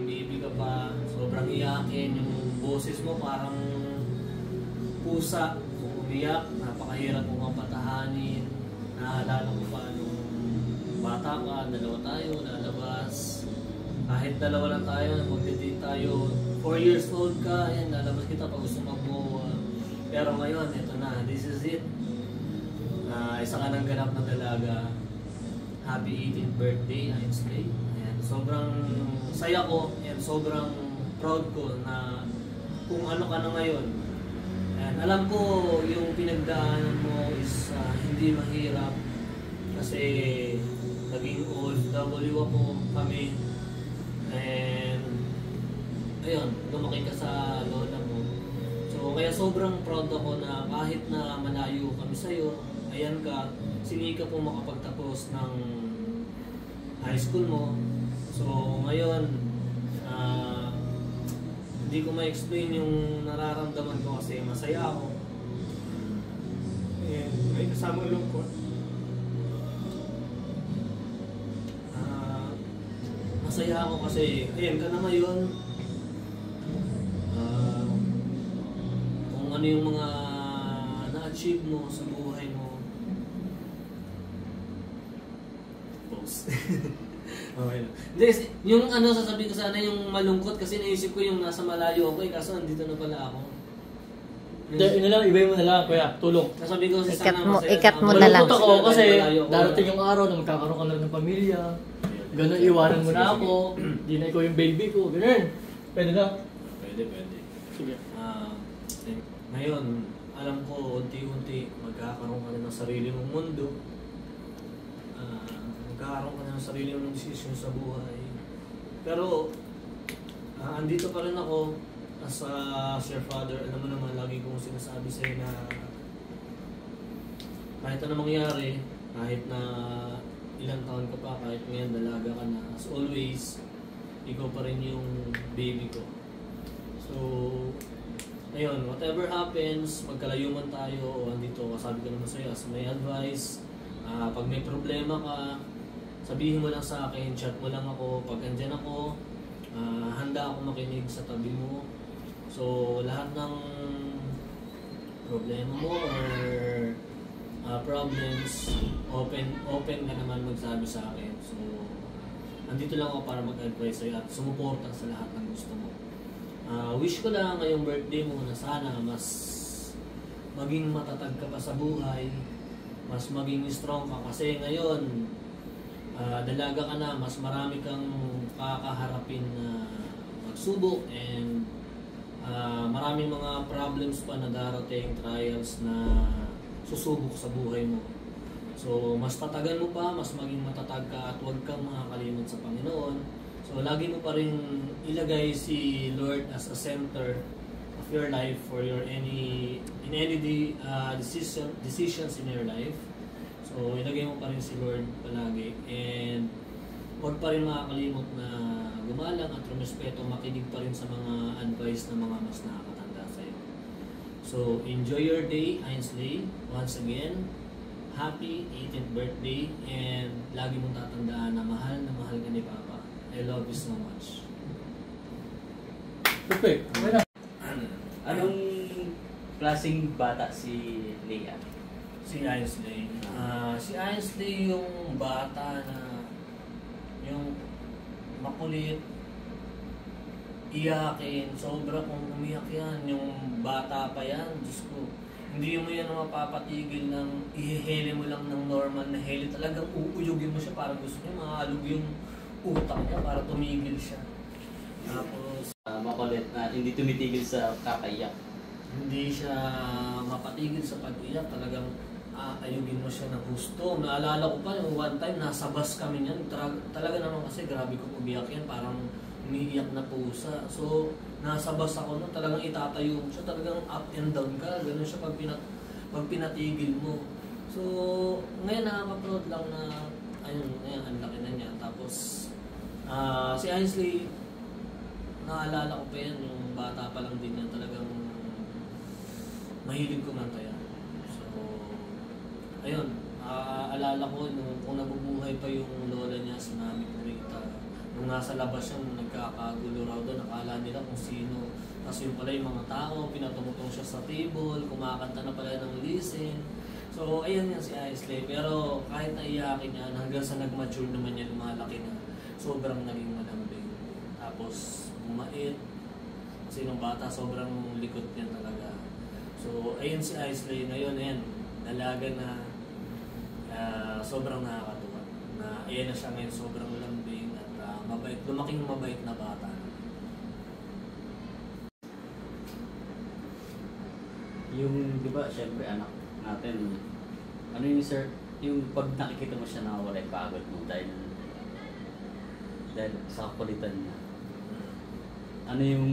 Baby ka pa, sobrang iyakin, yung boses mo parang pusa, umiyak, napakahirap mo kang patahanin. Naalala ko pa nung bata ka, dalawa tayo, lalabas. Kahit dalawa lang tayo, magde-date tayo. 4 years old ka, yan, lalabas kita pag gusto mag-mowa. Pero ngayon, ito na, this is it. Isa ka ng ganap na dalaga. Happy 18th birthday, Ainsley. Ayan, sobrang saya ko and sobrang proud ko na kung ano ka na ngayon. And alam ko yung pinagdaanan mo is hindi mahirap kasi naging OFW ako kami. And ayun, lumaki ka sa lola mo. So kaya sobrang proud ako na kahit na malayo kami sa'yo, ayan ka, sinika po makapagtapos ng high school mo. So ngayon, hindi ko ma-explain yung nararamdaman ko kasi masaya ako. And may kasamang lungkot. Masaya ako kasi, ayan ka na ngayon. Kung ano yung mga na-achieve mo sa buhay mo. Post. Okay. Yung ano sasabihin ko sana yung malungkot kasi naisip ko yung nasa malayo ako kaso nandito na pala ako. Yun na lang, ibay mo na lang, kuya, tulong. Sabi ko sa Ikat sana mo, masaya. ikat mo na lang. Malungkot ako kasi darating yung araw na magkakaroon ka na ng pamilya. Ganun, iwanan mo na ako. Di na ikaw yung baby ko. Ganun. Pwede na? Pwede. Sige. Ngayon, alam ko unti-unti magkakaroon ka na ng sarili mong mundo. Magkakaroon ka na ng sarili mong desisyon sa buhay. Pero, andito pa rin ako as a your father. Alam mo naman, lagi kong sinasabi sa'yo na kahit anong mangyari, kahit na ilang taon ka pa, kahit ngayon dalaga ka na, as always, ikaw pa rin yung baby ko. So, ayun, whatever happens, magkalayo man tayo o andito, sabi ko naman sa'yo, as may advice, pag may problema ka, sabihin mo lang sa akin, chat mo lang ako, pag andyan ako, handa ako makinig sa tabi mo. So, lahat ng problema mo or problems, open ka naman magsabi sa akin. So, andito lang ako para mag-advise sa'yo at sumuporta sa lahat ng gusto mo. Wish ko lang ngayong birthday mo na sana mas maging matatag ka pa sa buhay, mas maging strong ka kasi ngayon, dalaga ka na, mas marami kang kakaharapin na magsubok and maraming mga problems pa na darating, trials na susubok sa buhay mo. So, mas tatagan mo pa, mas maging matatag ka at huwag kang makakalimot sa Panginoon. So, lagi mo pa rin ilagay si Lord as a center of your life for your any decisions in your life. So, ilagay mo pa rin si Lord palagi and huwag pa rin makakalimot na gumalang at rumespeto, makinig pa rin sa mga advice ng mga mas nakakatanda sa'yo. So, enjoy your day, Ainsley. Once again, happy 18th birthday and lagi mong tatandaan na mahal ka ni Papa. I love you so much. Perfect. Anong klaseng bata si Leah? Si Ainsley. Si Ainsley yung bata na yung makulit, iyakin, sobra kung umiyak yan, yung bata pa yan, Diyos ko. Hindi mo yan mapapatigil ng ihihele mo lang ng normal na hele. Talagang uuyugin mo siya para gusto niya mahalog yung utak niya para tumigil siya. Tapos, Makulit na hindi tumitigil sa kakaiyak. hindi siya mapatigil sa pag-iyak. Talagang ayugin mo siya ng gusto. Naalala ko pa yung one time, nasa bus kami niyan. Talaga naman kasi grabe ko umiyak yan. Parang umiiyak na pusa. So, nasa bus ako nun, talagang itatayo mo siya. Talagang up and down ka. Ganun siya pag pinatigil mo. So, ngayon nakaka-proud lang na ayun, ngayon, ang laki na niya. Tapos, si Ainsley, naalala ko pa yan, yung bata pa lang din yan, talagang mahilig kumanta yan. So, ayun, alala ko nung kung nabubuhay pa yung lola niya, si Mami Purita, nung nasa labas yan, nagkakagulo raw doon, nakala nila kung sino. Kasi yung pala yung mga tao, pinatumutong siya sa table, kumakanta na pala ng listen. So, ayan yan si Isley. Pero kahit naiyakin yan, hanggang sa nag-mature naman yan, lumalaki na, sobrang naging malambing. Tapos, bumait. Kasi nung bata, sobrang likod niya talaga. So, ayun si Isley. Ngayon, ayan, dalaga na sobrang nakakatuwa. Na ayan na siya ngayon, sobrang lambing at mabait, lumaking mabait na bata. Yung, di ba, syempre anak natin, ano yung sir, yung pag nakikita mo siya nakawala yung pagod mo dahil sa kakulitan niya. Ano yung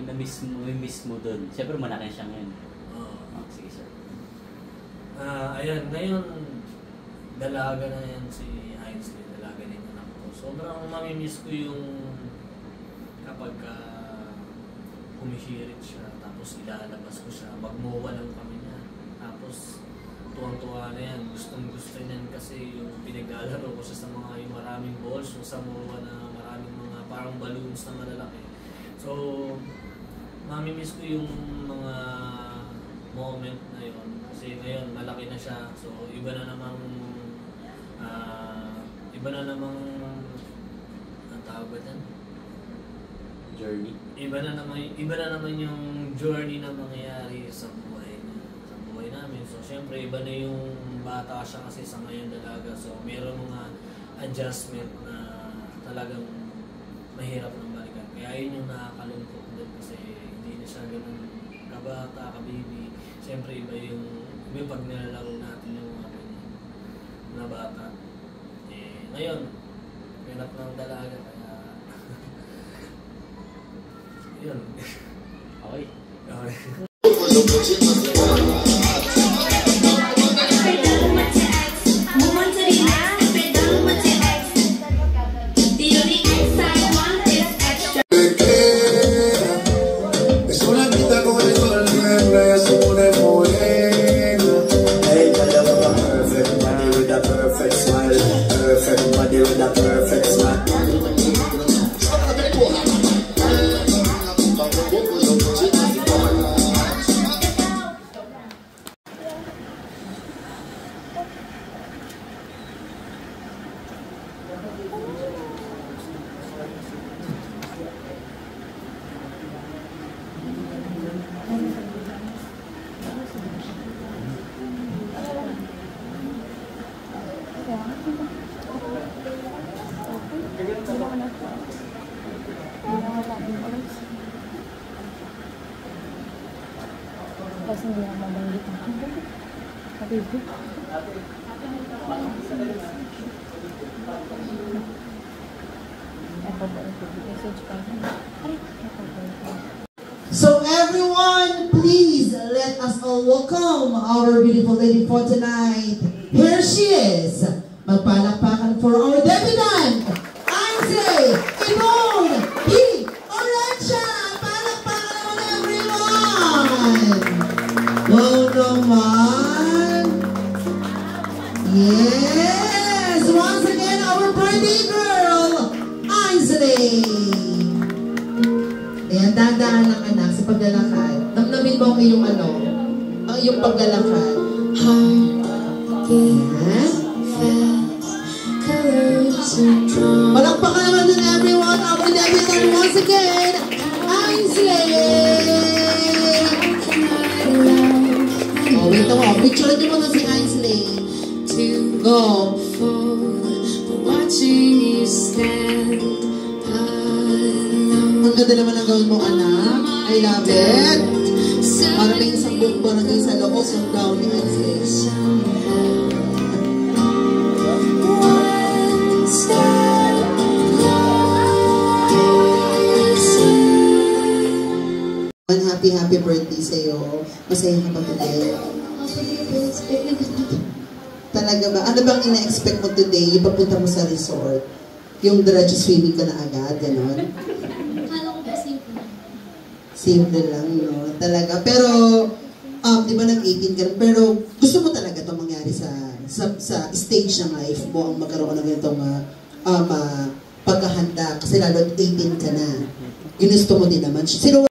na-miss mo doon? Syempre malaki siya ngayon. Sige sir. Ayan, ngayon, dalaga na yan si Ainsley, dalaga na yung anak ko. Sobrang mamimiss ko yung kapag humihirit siya, tapos ilalabas ko siya, magmuwa lang kami niya. Tapos, tuwang-tuwa na yan, gustong-gusto niyan kasi yung pinaglalaro ko siya sa mga yung maraming balls, yung sa muwa na maraming mga parang balloons na malalaki. So, mamimiss ko yung mga moment na yun. Kasi ngayon, malaki na siya. So, iba na namang ang tawag ba yan? Journey. Iba na naman yung journey na mangyayari sa buhay niya, sa buhay namin. So, syempre, iba na yung bata siya kasi sa ngayon dalaga. So, meron mga adjustment na talagang mahirap ng balikan. Kaya yun yung nakakalungkot din kasi hindi na siya ganun kabata, kabibi. Syempre, iba yung pag nilalaro natin yung mga ganyan na bata. Ngayon, hirap ng dalaga kaya yun. Okay. Okay. Kasi hindi ako mabanggit ang habibi. So everyone, please let us all welcome our beautiful lady for tonight. Here she is. Magpalakpakan for our debutante, Ainsley Yvonne P. Orencia. Palakpakan naman everyone. Wow naman. Yes. Once again, our birthday girl, Ainsley. Ayan, dahan-dahan lang anak sa paglalakad. Damdamin mo ang iyong ang iyong paglalakad. Ayan. Palakpakan naman din everyone. Our debutant once again, Ainsley. Oh, wait ako. Picture niyo muna si Ainsley. Go. Ang ganda naman ang gawin mo, anak. I love it. Parang may isang buong barangay sa loob ng gown ni Ainsley. Happy birthday sa'yo. Masaya ka ba today? Talaga ba? Ano bang ina-expect mo today? Yung papunta mo sa resort? Yung diretso swimming ka na agad, gano'n? Kala ko ba simple lang? Simple lang, no? Talaga. Pero, di ba nag-18 ka? Pero gusto mo talaga itong mangyari sa stage ng life mo, ang magkaroon ng ganitong paghahanda kasi lalo 18 ka na. Ginusto mo din naman. Sino